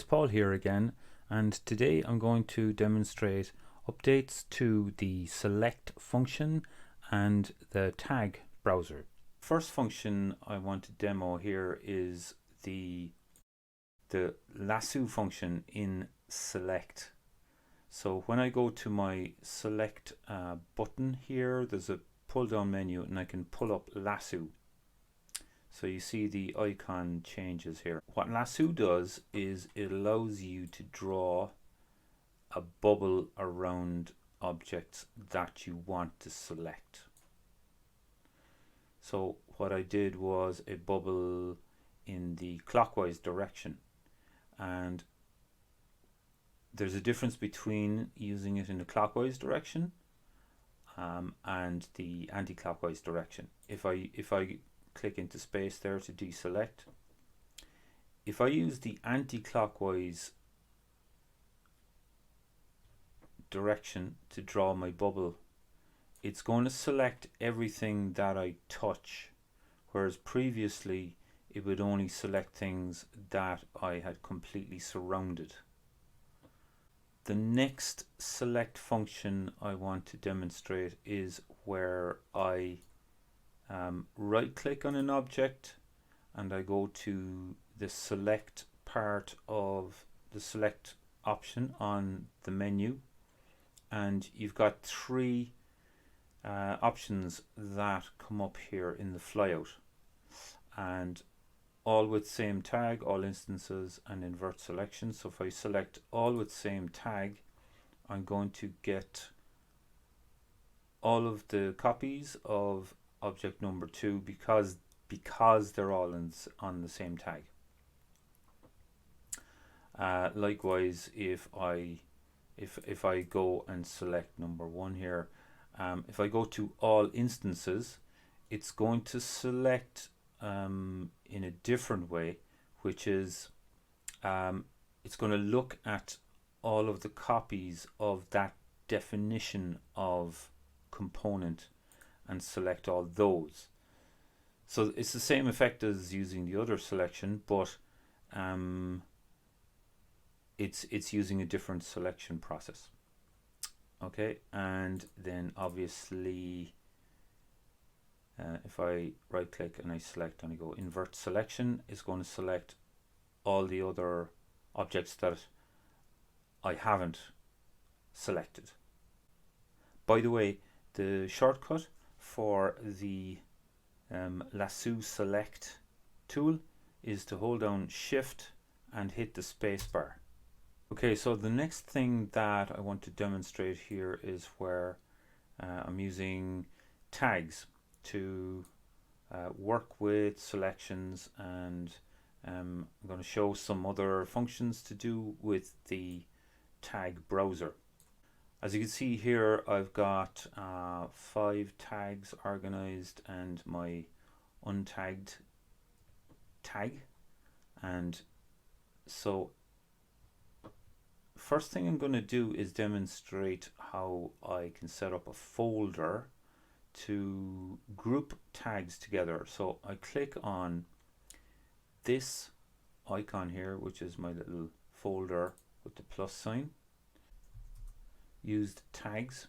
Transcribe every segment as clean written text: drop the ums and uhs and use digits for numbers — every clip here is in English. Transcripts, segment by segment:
Paul here again, and today I'm going to demonstrate updates to the Select function and the tag browser. First function I want to demo here is the lasso function in Select. So when I go to my Select button here, there's a pull down menu and I can pull up lasso. So you see the icon changes here. What lasso does is it allows you to draw a bubble around objects that you want to select. So what I did was a bubble in the clockwise direction, and there's a difference between using it in the clockwise direction and the anti-clockwise direction. If I click into space there to deselect, if I use the anti-clockwise direction to draw my bubble, it's going to select everything that I touch, whereas previously it would only select things that I had completely surrounded. The next select function I want to demonstrate is where I right click on an object and I go to the select part of the select option on the menu, and you've got three options that come up here in the flyout, and all with same tag, all instances, and invert selection. So if I select all with same tag, I'm going to get all of the copies of object number 2 because they're all on the same tag. Likewise, if I go and select number 1 here, if I go to all instances, it's going to select in a different way, which is it's going to look at all of the copies of that definition of component and select all those. So it's the same effect as using the other selection, but it's using a different selection process. Okay, and then obviously if I right click and I select and I go invert selection, it's going to select all the other objects that I haven't selected. By the way, the shortcut for the lasso select tool is to hold down shift and hit the space bar. Okay, so the next thing that I want to demonstrate here is where I'm using tags to work with selections, and I'm going to show some other functions to do with the tag browser. As you can see here, I've got 5 tags organized and my untagged tag. And so first thing I'm going to do is demonstrate how I can set up a folder to group tags together. So I click on this icon here, which is my little folder with the plus sign, used tags,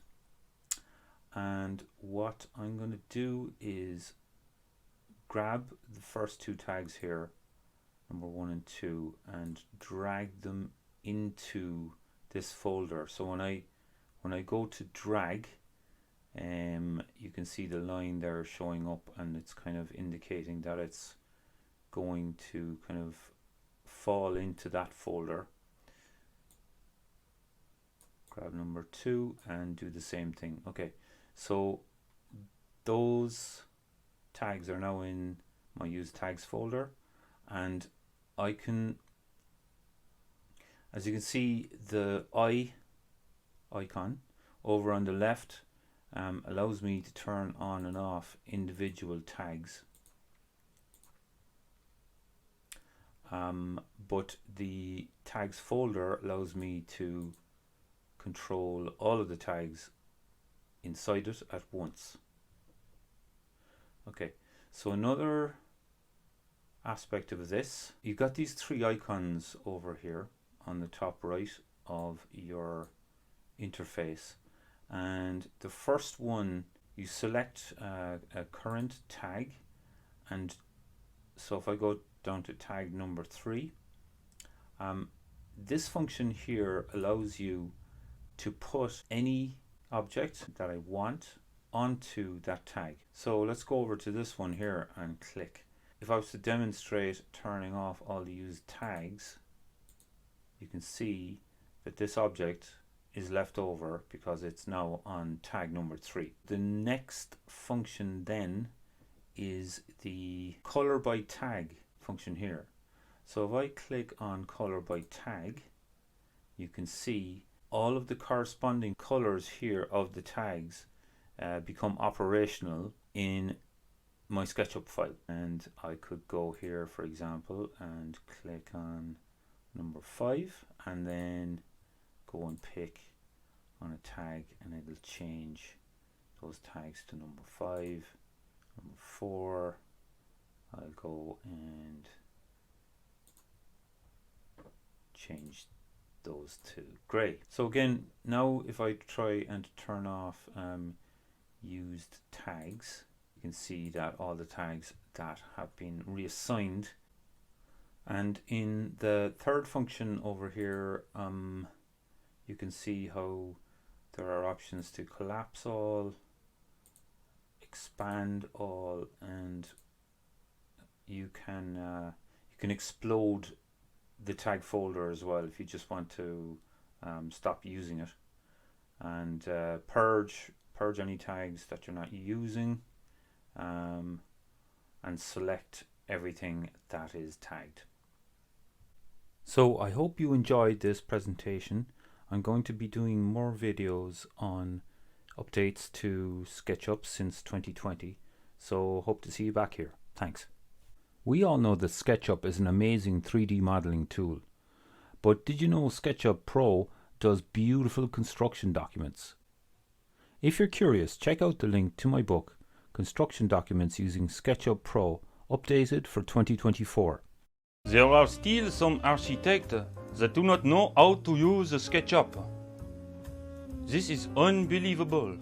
and what I'm going to do is grab the first 2 tags here, number 1 and 2, and drag them into this folder. So when I go to drag, you can see the line there showing up, and it's kind of indicating that it's going to kind of fall into that folder. Grab number 2 and do the same thing. Okay, so those tags are now in my use tags folder, and I can, as you can see, the icon over on the left allows me to turn on and off individual tags, but the tags folder allows me to control all of the tags inside it at once. Okay, so another aspect of this, you've got these 3 icons over here, on the top right of your interface, and the first one you select a current tag, and so if I go down to tag number 3, this function here allows you to put any object that I want onto that tag. So let's go over to this one here and click. If I was to demonstrate turning off all the used tags, you can see that this object is left over because it's now on tag number 3. The next function then is the color by tag function here. So if I click on color by tag, you can see all of the corresponding colors here of the tags become operational in my SketchUp file. And I could go here, for example, and click on number 5, and then go and pick on a tag, and it'll change those tags to number 5, number 4. I'll go and change those to grey. So again, now if I try and turn off used tags, you can see that all the tags that have been reassigned. And in the third function over here, you can see how there are options to collapse all, expand all, and you can explode the tag folder as well if you just want to stop using it, and purge any tags that you're not using, and select everything that is tagged. So I hope you enjoyed this presentation. I'm going to be doing more videos on updates to SketchUp since 2020, so hope to see you back here. Thanks. We all know that SketchUp is an amazing 3D modeling tool, but did you know Sketchup Pro does beautiful construction documents? If you're curious, check out the link to my book, Construction Documents Using SketchUp Pro, updated for 2024. There are still some architects that do not know how to use SketchUp. This is unbelievable.